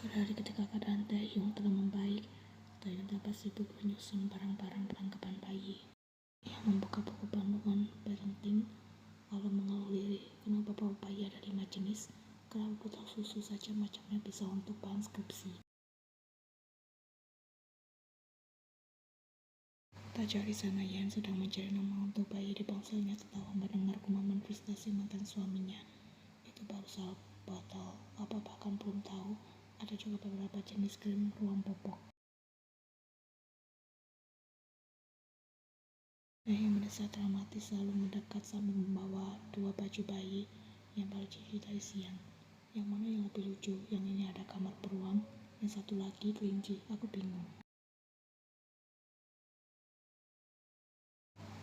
Sore hari ketika keadaan Taehyung telah membaik, Taehyung tampak sibuk menyusun barang-barang perlengkapan bayi. Ia membuka buku panduan parenting, lalu mengeluh lirih, kenapa bawa bayi ada 5 jenis, kenapa botol susu saja macamnya bisa untuk bahan skripsi. Tak jauh di sana, Yan sedang mencari nama untuk bayi di ponselnya setelah mendengar gumaman frustasi mantan suaminya. Itu baru soal botol, apa bahkan belum tahu ada juga beberapa jenis krim ruang popok. Yang mendesak dramatis lalu mendekat sambil membawa 2 baju bayi yang baru jadi dari siang. Yang mana yang lebih lucu? Yang ini ada kamar beruang, yang satu lagi kelinci. Aku bingung.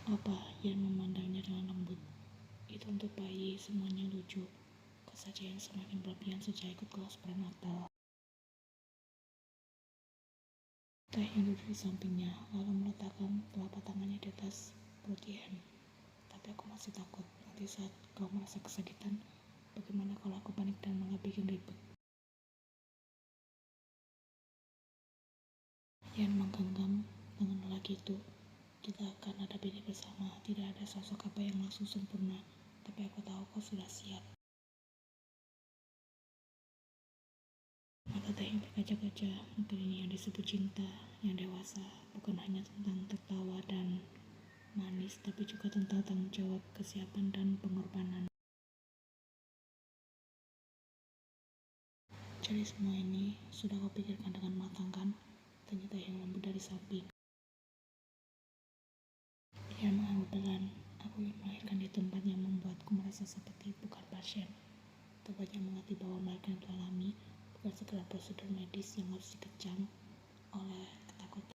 Apa? Yan memandangnya dengan lembut. Itu untuk bayi, semuanya lucu. Kok saja yang semakin berlebihan sejak ikut kelas prenatal. Teh yang duduk di sampingnya, lalu meletakkan telapak tangannya di atas perut Yan. Tapi aku masih takut, nanti saat kau merasa kesakitan, bagaimana kalau aku panik dan malah bikin ribut? Yan menggenggam dengan lelaki itu. Kita akan ada bini bersama, tidak ada sosok apa yang langsung sempurna, tapi aku tahu kau sudah siap. Mata Taehyung berkaca-kaca, mungkin ini yang disebut cinta, yang dewasa, bukan hanya tentang tertawa dan manis, tapi juga tentang tanggung jawab, kesiapan, dan pengorbanan. Jadi semua ini sudah kau pikirkan dengan matang kan? Tanya Taehyung lembut dari samping. Ia mengangguk pelan. Aku ingin melahirkan di tempat yang membuatku merasa seperti bukan pasien. Tempat yang mengerti bahwa melahirkan itu alami, bukan segala prosedur medis yang harus dikecam oleh ketakutan.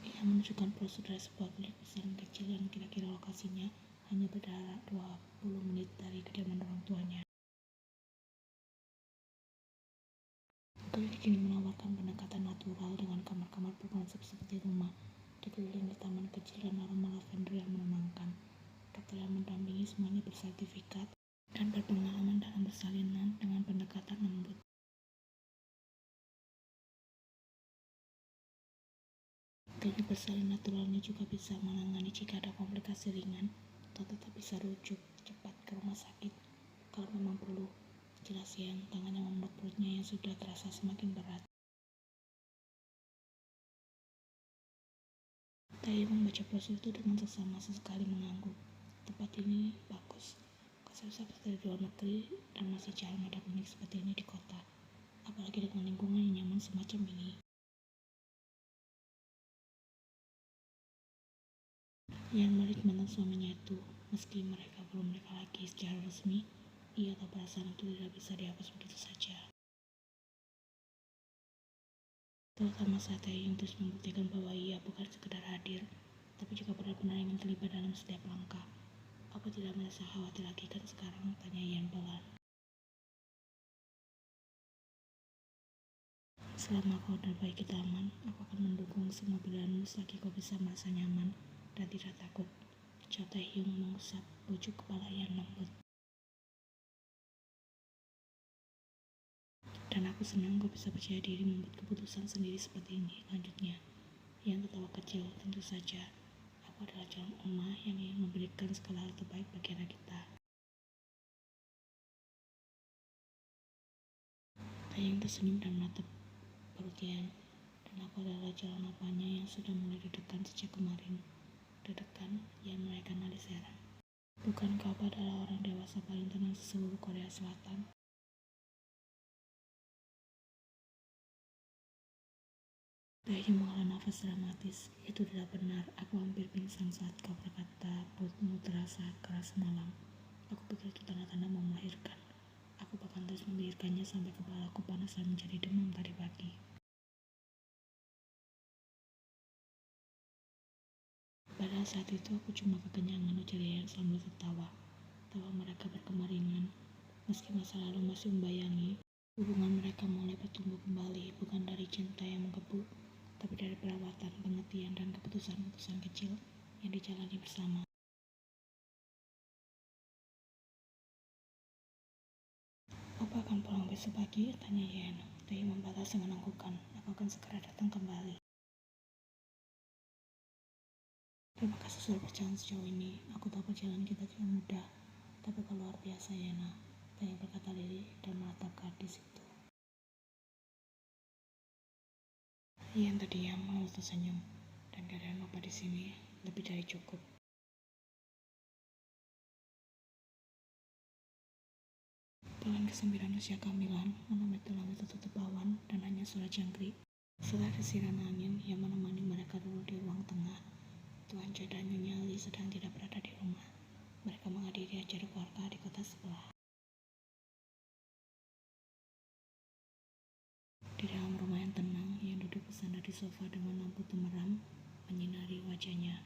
Ia menunjukkan prosedur sebuah klinik pesanan kecil yang kira-kira lokasinya hanya berjarak 20 menit dari kediaman orang tuanya. Klinik ini menawarkan pendekatan natural dengan kamar-kamar berkonsep seperti rumah, dikelilingi taman kecil dan aroma lavender yang menenangkan. Dokter yang mendampingi semuanya bersertifikat dan berpengalaman dalam persalinan dengan pendekatan lembut. Teknik bersalin naturalnya juga bisa menangani jika ada komplikasi ringan atau tetap bisa rujuk cepat ke rumah sakit kalau memang perlu. Jelas Yang tangannya memeluk perutnya yang sudah terasa semakin berat. Taehyung membaca brosur itu dengan seksama, sesekali mengangguk. Tempat ini bagus. Konsep dari luar negeri dan masih jarang ada klinik seperti ini di kota. Apalagi dengan lingkungan yang nyaman semacam ini. Yang menarik mantan suaminya itu, meski mereka belum menikah lagi secara resmi, ia tahu perasaan itu tidak bisa dihapus begitu saja. Terutama saat Taehyung terus membuktikan bahwa ia bukan sekedar hadir, tapi juga benar-benar ingin terlibat dalam setiap langkah. Apa tidak merasa khawatir lagi kan sekarang? Tanya Yan pelan. Selama kau dan bayi kita aman, aku akan mendukung semua pilihanmu selagi kau bisa merasa nyaman dan tidak takut. Cho Taehyung mengusap pucuk kepala Yan lembut. Dan aku senang kau bisa percaya diri membuat keputusan sendiri seperti ini, lanjutnya. Yang tertawa kecil, tentu saja. Aku adalah calon emak yang ingin memberikan segala hal terbaik bagi anak kita. Taehyung tersenyum dan menatap perut Yan. Dan aku adalah calon apanya yang sudah mulai deg-degan sejak kemarin. Deg-degan, Yan menaikkan alis heran. Bukankah Papa adalah orang dewasa paling tenang di seluruh Korea Selatan? Taehyung menghela nafas dramatis. Itu tidak benar. Aku hampir pingsan saat kau berkata perutmu terasa keras semalam. Aku pikir itu tanda-tanda mau melahirkan. Aku bahkan terus memikirkannya sampai kepalaku panas dan menjadi demam tadi pagi. Padahal saat itu aku cuma kekenyangan, ujar Yan sambil tertawa. Tawa mereka berkemaringan. Meski masa lalu masih membayangi, hubungan mereka mulai bertumbuh kembali, bukan dari cinta yang menggebu, tapi dari perawatan, pengertian, dan keputusan-keputusan kecil yang dijalani bersama. Besok pagi, tanya Yen. Taehyung membalas dengan anggukan. Aku akan segera datang kembali. Terima kasih sudah berjalan sejauh ini. Aku tahu perjalanan kita tidak mudah, tapi kau luar biasa, Yena. Taehyung berkata lirih dan menatap gadis itu. Yen terdiam lalu tersenyum, dan keadaan Opa di sini lebih dari cukup. Pelan kesembilan usia kehamilan, malam itu langit tertutup awan dan hanya suara jangkrik. Setelah desiran angin yang menemani mereka dulu di ruang tengah, Tuan Choi dan Nyonya Lee sedang tidak berada di rumah. Mereka menghadiri acara keluarga di kota sebelah. Di dalam rumah yang tenang, Yen duduk bersandar di sofa dengan lampu temerang menyinari wajahnya.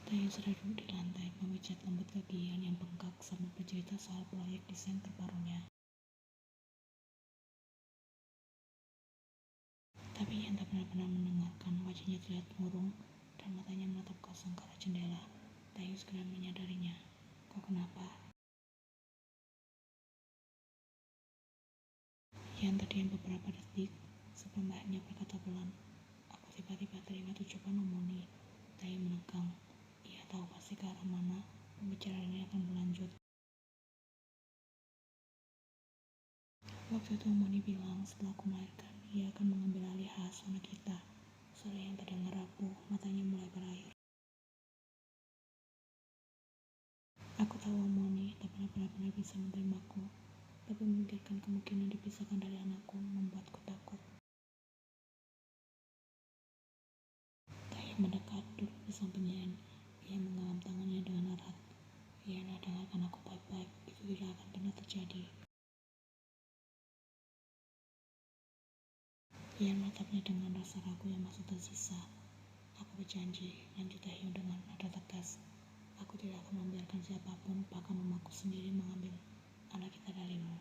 Taehyung sudah duduk di lantai, memijat lembut kaki Yen yang bengkak sambil bercerita soal proyek desain terbarunya. Tapi Yen tak benar-benar mendengarkan, wajahnya terlihat murung dan matanya menatap kosong ke arah jendela. Taehyung segera menyadarinya. Kau kenapa? Yen terdiam beberapa detik sebelum akhirnya berkata pelan. Aku tiba-tiba teringat ucapan Omoni. Taehyung menegang. Ia tahu pasti ke arah mana pembicaraan ini akan berlanjut. Waktu itu Omoni bilang setelah aku melahirkan, ia akan mengambil alih asuh anak kita. Suara yang terdengar rapuh, matanya mulai berair. Aku tahu Omoni tak pernah benar-benar bisa menerimaku, tapi memikirkan kemungkinan dipisahkan dari anakku membuatku takut. Taehyung mendekat, duduk di samping Yen. Ia menggenggam tangannya dengan erat. Yen, dengarkan aku baik-baik, itu tidak akan pernah terjadi. Yen menatapnya dengan rasa ragu yang masih tersisa. Aku berjanji, lanjut Taehyung dengan nada tegas. Aku tidak akan membiarkan siapapun, bahkan mamaku sendiri mengambil anak kita darimu.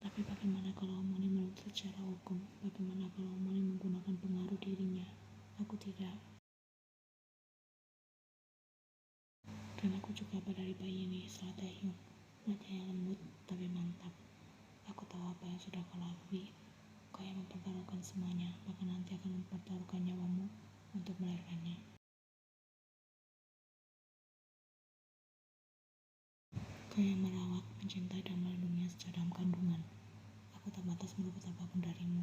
Tapi bagaimana kalau Omoni menuntut secara hukum? Bagaimana kalau Omoni menggunakan pengaruh dirinya? Aku tidak. Dan aku juga apa dari bayi ini, setelah Taehyung. Wajahnya lembut tapi mantap. Aku tahu apa yang sudah kau lalui. Kau yang mempertaruhkan semuanya, bahkan nanti akan mempertaruhkan nyawamu untuk melahirkannya. Kau yang merawat, mencintai, dan melindunginya sejak dalam kandungan. Aku tak batas merebut apapun darimu.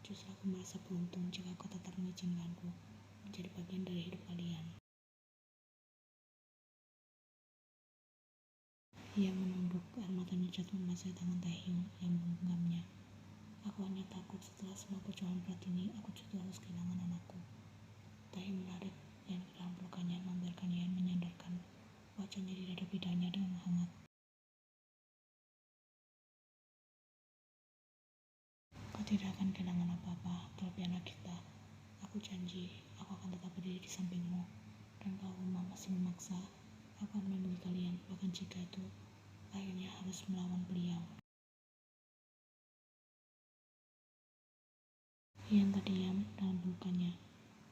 Justru aku merasa beruntung jika kau tetap mengizinkanku menjadi bagian dari hidup kalian. Ia menunduk, air matanya jatuh membasahi tangan Taehyung yang menggenggamnya. Aku hanya takut setelah semua perjuangan berat ini, aku justru harus kehilangan anakku. Taehyung menarik Yen ke dalam pelukannya, membiarkan Yen menyandarkan wajahnya di dada bidanya dengan hangat. Kau tidak akan kehilangan apa-apa, terlebih anak kita. Aku janji, aku akan tetap berdiri di sampingmu. Dan kalau Mama masih memaksa, aku akan melindungi kalian, bahkan jika itu akhirnya harus melawan beliau. Yen terdiam dalam pelukannya.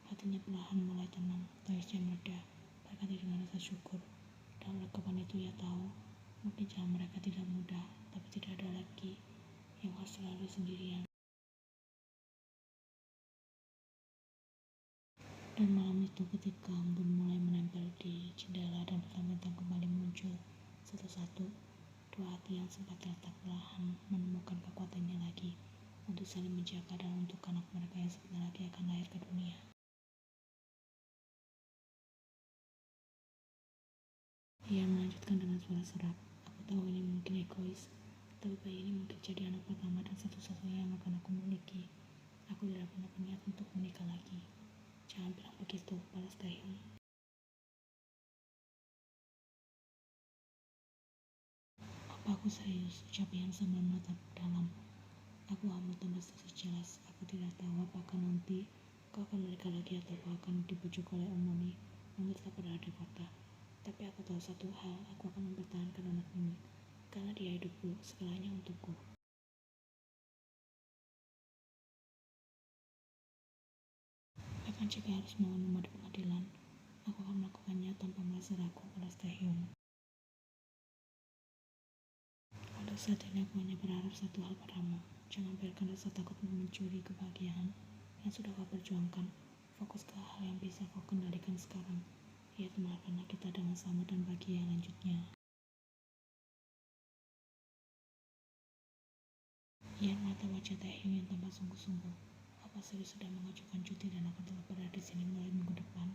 Hatinya perlahan mulai tenang, tangisnya mereda, berganti dengan rasa syukur. Dalam rekapan itu ia tahu, mungkin jalan mereka tidak mudah, tapi tidak ada lagi yang harus dilalui sendirian. Dan malam itu ketika embun mulai menempel di jendela dan bintang-bintang kembali muncul satu-satu, dua hati yang sempat terletak perlahan menemukan kekuatannya lagi untuk saling menjaga dan untuk anak mereka yang sebentar lagi akan lahir ke dunia. Ia melanjutkan dengan suara serak. Aku tahu ini mungkin egois, tapi bayi ini mungkin jadi anak pertama dan satu-satunya yang akan aku miliki. Aku tidak pernah berniat untuk menikah lagi. Jangan bilang begitu, balas Taehyung. Apa aku serius? Ucap Yen sambil menatap dalam. Aku hamil tanpa status jelas. Aku tidak tahu apakah nanti kau akan menikah lagi atau kau akan dibujuk oleh Omoni untuk tetap berada di kota. Tapi aku tahu satu hal, aku akan mempertahankan anak ini. Karena dia hidupku, segalanya untukku. Bahkan jika harus melawan Mama di pengadilan, aku akan melakukannya tanpa merasa ragu, balas Taehyung. Saat ini aku hanya berharap satu hal padamu. Jangan biarkan rasa takutmu mencuri kebahagiaan yang sudah kau perjuangkan. Fokus ke hal yang bisa kau kendalikan sekarang, yaitu melakukan kita dengan selamat dan bahagia lanjutnya. Ian mata wajah Taehyung yang tampak sungguh-sungguh. Apa serius sudah mengajukan cuti dan akan tetap berada di sini mulai minggu depan?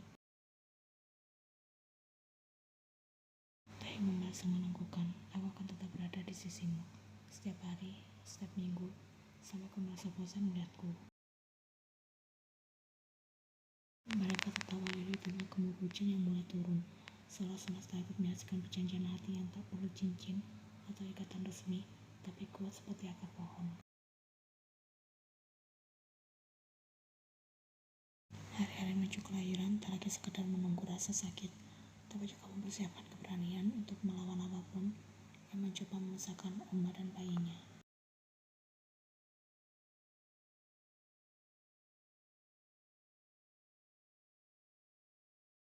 Taehyung membalas dengan menganggukkan. Aku akan tetap berada di sisimu setiap hari, setiap minggu, sampai kau merasa bosan melihatku. Mereka tertawa dari tengah kemur hujan yang mulai turun, seolah semesta ikut menyaksikan perjanjian hati yang tak perlu cincin atau ikatan resmi, tapi kuat seperti akar pohon. Hari-hari menuju kelahiran tak lagi sekedar menunggu rasa sakit, tapi juga mempersiapkan keberanian untuk melawan apapun yang mencoba memisahkan Oma dan bayinya.